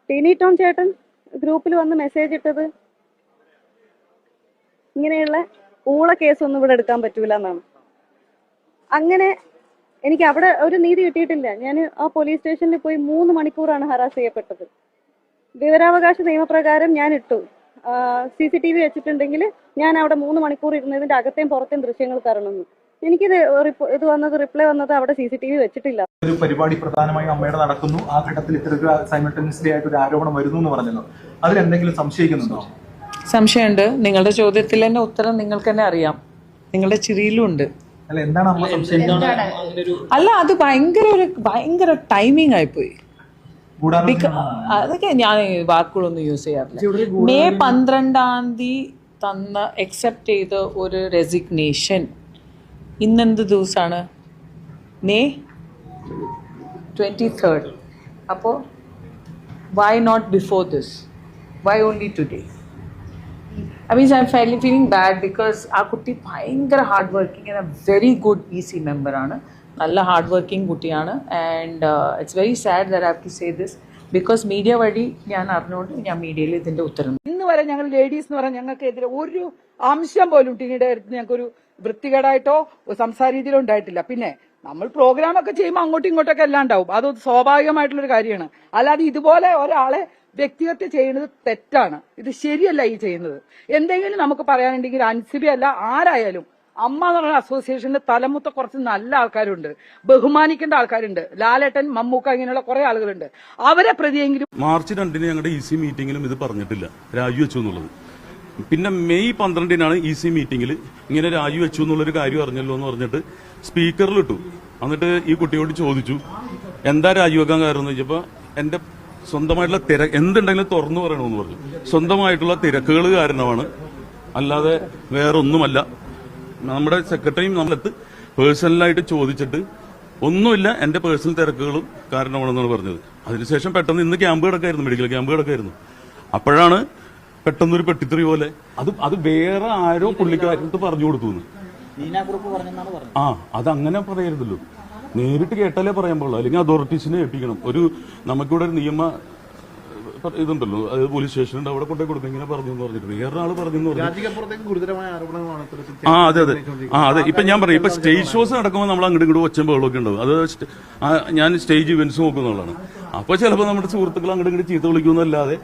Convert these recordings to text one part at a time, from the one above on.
ടിനി ടോം ചേട്ടൻ ഗ്രൂപ്പിൽ വന്ന് മെസ്സേജ് ഇട്ടത് ഇങ്ങനെയുള്ള ഊള കേസൊന്നും ഇവിടെ എടുക്കാൻ പറ്റൂല എന്നാണ്. അങ്ങനെ എനിക്ക് അവിടെ ഒരു നീതി കിട്ടിയിട്ടില്ല. ഞാൻ ആ പോലീസ് സ്റ്റേഷനിൽ പോയി 3 മണിക്കൂറാണ് ഹറാസ് ചെയ്യപ്പെട്ടത്. വിവരാവകാശ നിയമപ്രകാരം ഞാൻ ഇട്ടു, CCTV വെച്ചിട്ടുണ്ടെങ്കിൽ ഞാൻ അവിടെ 3 മണിക്കൂർ ഇരുന്നതിന്റെ അകത്തെയും പുറത്തെയും ദൃശ്യങ്ങൾ തരണമെന്ന്. എനിക്കിത് ഇത് വന്നത് റിപ്ലൈ വന്നത് അവിടെ CCTV വെച്ചിട്ടില്ല. ഒരു പരിപാടി പ്രധാനമായും അമ്മയുടെ നടക്കുന്നു, ആ ഘട്ടത്തിൽ ഇത്തരത്തിൽ സൈമൾട്ടേനിയസ്ലി ആയിട്ട് ഒരു ആരോപണം വരുന്നു എന്ന് പറഞ്ഞല്ലോ, അതിൽ എന്തെങ്കിലും സംശയിക്കുന്നുണ്ടോ? സംശയമുണ്ട്. നിങ്ങളുടെ ചോദ്യത്തിൽ തന്നെ ഉത്തരം നിങ്ങൾക്ക് തന്നെ അറിയാം, നിങ്ങളുടെ ചിരിയിലും ഉണ്ട്. അല്ല, എന്താണ് അമ്മ സംശയിക്കുന്നത്? അല്ല, അത് ഭയങ്കര ടൈമിംഗ് ആയിപ്പോയി. അതൊക്കെ ഞാൻ വാക്കുകളൊന്നും യൂസ് ചെയ്യാറില്ല. മെയ് 12 തന്ന അക്സെപ്റ്റ് ചെയ്ത ഒരു റെസിഗ്നേഷൻ ഇന്നെന്ത് ദിവസമാണ്? May 23rd. അപ്പോൾ why not before this? Why only today? I mean, I'm feeling bad because ആ കുട്ടി ഭയങ്കര hard working and a very good EC മെമ്പറാണ്. നല്ല ഹാർഡ് വർക്കിംഗ് കുട്ടിയാണ്. And it's very sad that I have to say this because media വഴി ഞാൻ അറിഞ്ഞുകൊണ്ട് ഞാൻ മീഡിയയിൽ ഇതിൻ്റെ ഉത്തരം. ഇന്ന് വരെ ഞങ്ങൾ ലേഡീസ് എന്ന് പറഞ്ഞാൽ ഞങ്ങൾക്കെതിരെ ഒരു അംശം പോലും ടിനിയുടെ അടുത്ത് ഞങ്ങൾക്കൊരു വൃത്തികേടായിട്ടോ സംസാര രീതിയിലോ ഉണ്ടായിട്ടില്ല. പിന്നെ നമ്മൾ പ്രോഗ്രാമൊക്കെ ചെയ്യുമ്പോൾ അങ്ങോട്ടും ഇങ്ങോട്ടൊക്കെ എല്ലാം ഉണ്ടാവും, അത് സ്വാഭാവികമായിട്ടുള്ളൊരു കാര്യമാണ്. അല്ലാതെ ഇതുപോലെ ഒരാളെ വ്യക്തിഹത്യ ചെയ്യുന്നത് തെറ്റാണ്, ഇത് ശരിയല്ല ഈ ചെയ്യുന്നത്. എന്തെങ്കിലും നമുക്ക് പറയാനുണ്ടെങ്കിൽ അൻസിബി അല്ല ആരായാലും അമ്മ എന്ന് പറയുന്ന അസോസിയേഷനിൽ തലമുത്ത കുറച്ച് നല്ല ആൾക്കാരുണ്ട്, ബഹുമാനിക്കേണ്ട ആൾക്കാരുണ്ട്. ലാലേട്ടൻ, മമ്മൂക്ക, ഇങ്ങനെയുള്ള കുറെ ആളുകളുണ്ട്. അവരെ പ്രതിയെങ്കിലും മാർച്ച് 2 ഞങ്ങളുടെ EC മീറ്റിംഗിലും ഇത് പറഞ്ഞിട്ടില്ല, രാജിവെച്ചു എന്നുള്ളത്. പിന്നെ മെയ് 12 EC മീറ്റിംഗിൽ ഇങ്ങനെ രാജിവെച്ചു എന്നുള്ളൊരു കാര്യം അറിഞ്ഞല്ലോ എന്ന് പറഞ്ഞിട്ട് സ്പീക്കറിലിട്ടു. എന്നിട്ട് ഈ കുട്ടിയോട് ചോദിച്ചു എന്താ രാജിവെക്കാൻ കാരണം എന്ന് ചോദിച്ചപ്പോൾ എന്റെ സ്വന്തമായിട്ടുള്ള എന്തുണ്ടെങ്കിലും തുറന്നു പറയണമെന്ന് പറഞ്ഞു. സ്വന്തമായിട്ടുള്ള തിരക്കുകൾ കാരണമാണ്, അല്ലാതെ വേറൊന്നുമല്ല. നമ്മുടെ സെക്രട്ടറിയും നമ്മളെടുത്ത് പേഴ്സണലായിട്ട് ചോദിച്ചിട്ട് ഒന്നുമില്ല, എന്റെ പേഴ്സണൽ തിരക്കുകളും കാരണമാണെന്നാണ് പറഞ്ഞത്. അതിനുശേഷം പെട്ടെന്ന് ഇന്ന് ക്യാമ്പ് കിടക്കായിരുന്നു, മെഡിക്കൽ ക്യാമ്പ് കിടക്കായിരുന്നു. അപ്പോഴാണ് പെട്ടെന്നൊരു പെട്ടിത്തെറി പോലെ അത് വേറെ ആരോ പുള്ളിക്കാരത്ത് പറഞ്ഞു കൊടുത്തു. അതങ്ങനെ പറയരുതല്ലോ, നേരിട്ട് കേട്ടാലേ പറയാൻ പാടുള്ളൂ, അല്ലെങ്കിൽ അതോറിറ്റീസിനെ ഏൽപ്പിക്കണം. നമുക്കിവിടെ ഒരു നിയമ ഇതുണ്ടല്ലോ, അത് പോലീസ് സ്റ്റേഷനുണ്ട്, അവിടെ കൊണ്ടേ കൊടുക്കും. ഇങ്ങനെ പറഞ്ഞു എന്ന് പറഞ്ഞിട്ട് വേറൊരാള് പറഞ്ഞു. അതെ. ഇപ്പൊ ഞാൻ പറയും, ഇപ്പൊ സ്റ്റേജ് ഷോസ് നടക്കുമ്പോൾ നമ്മൾ അങ്ങോട്ട് ഇങ്ങോട്ട് ഒച്ചയും ബഹളമൊക്കെ ഉണ്ടാവും. അത് ഞാൻ സ്റ്റേജ് ഇവന്റ്സ് നോക്കുന്നതാണ്. അപ്പൊ ചിലപ്പോൾ നമ്മുടെ സുഹൃത്തുക്കൾ അങ്ങോട്ട് ഇങ്ങോട്ട് ചീത്ത വിളിക്കുന്നല്ലാതെ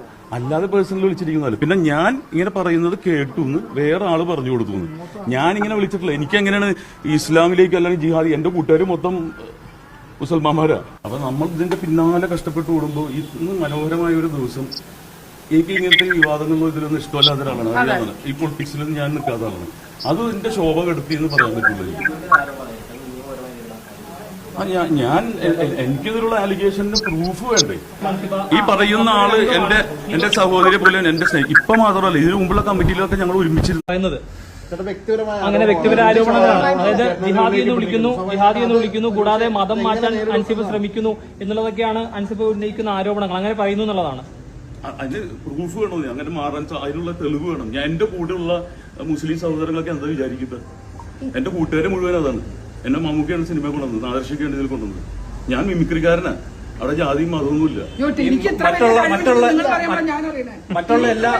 പേഴ്സണലി വിളിച്ചിരിക്കുന്നതല്ല. പിന്നെ ഞാൻ ഇങ്ങനെ പറയുന്നത് കേട്ടു എന്ന് വേറെ ആള് പറഞ്ഞു കൊടുത്തു. ഞാൻ ഇങ്ങനെ വിളിച്ചിട്ടില്ല. എനിക്ക് എങ്ങനെയാണ് ഇസ്ലാമിലേക്ക് അല്ലെങ്കിൽ ജിഹാദി, എന്റെ കൂട്ടുകാർ മൊത്തം മുസൽമാന്മാരാ. അപ്പൊ നമ്മൾ ഇതിന്റെ പിന്നാലെ കഷ്ടപ്പെട്ട് കൂടുമ്പോൾ ഇന്ന് മനോഹരമായ ഒരു ദിവസം, എനിക്ക് ഇങ്ങനത്തെ വിവാദങ്ങളോ ഇതിലൊന്നും ഇഷ്ടമല്ലാത്ത ഒരാളാണ്. അറിയാമല്ലോ, ഈ പൊളിറ്റിക്സിലൊന്നും ഞാൻ നിൽക്കാത്ത ആളാണ്. അത് എന്റെ ശോഭ കെടുത്തി എന്ന് പറയാൻ പറ്റുള്ളൂ. എനിക്കിതിലുള്ള അലിഗേഷന് പ്രൂഫ് വേണ്ടേ? ഈ പറയുന്ന ആള് എന്റെ സഹോദരിയെ പോലെ എന്റെ ഇപ്പൊ മാത്രമല്ല, ഇതിനു മുമ്പുള്ള കമ്മിറ്റിയിലൊക്കെ ഞങ്ങൾ ഒരുമിച്ചിരുന്നത്. അങ്ങനെ വ്യക്തിപരമായ ആരോപണങ്ങളാണ്. അതായത് ജിഹാദി എന്ന് വിളിക്കുന്നു, കൂടാതെ മതം മാറ്റാൻ അൻസിഫ് ശ്രമിക്കുന്നു എന്നുള്ളതൊക്കെയാണ് അൻസിഫ് ഉന്നയിക്കുന്ന ആരോപണങ്ങൾ. അങ്ങനെ പറയുന്നു എന്നുള്ളതാണ്. അതിന് പ്രൂഫ് വേണോ? അങ്ങനെ മാറാൻ അതിനുള്ള തെളിവ് വേണം. ഞാൻ എന്റെ കൂടെയുള്ള മുസ്ലിം സഹോദരങ്ങളൊക്കെ എന്താ വിചാരിക്കുന്നത്? എന്റെ കൂട്ടുകാരെ മുഴുവൻ അതാണ്. എന്നെ മമ്മൂക്കയാണ് സിനിമ കൊണ്ടുവന്നത്, ആദർശിക്കാണ് ഇതിൽ കൊണ്ടുവന്നത്. ഞാൻ മിമിക്രിക്കാരനാ, അവിടെ ജാതിയും മതമൊന്നുമില്ല. മറ്റുള്ള എല്ലാ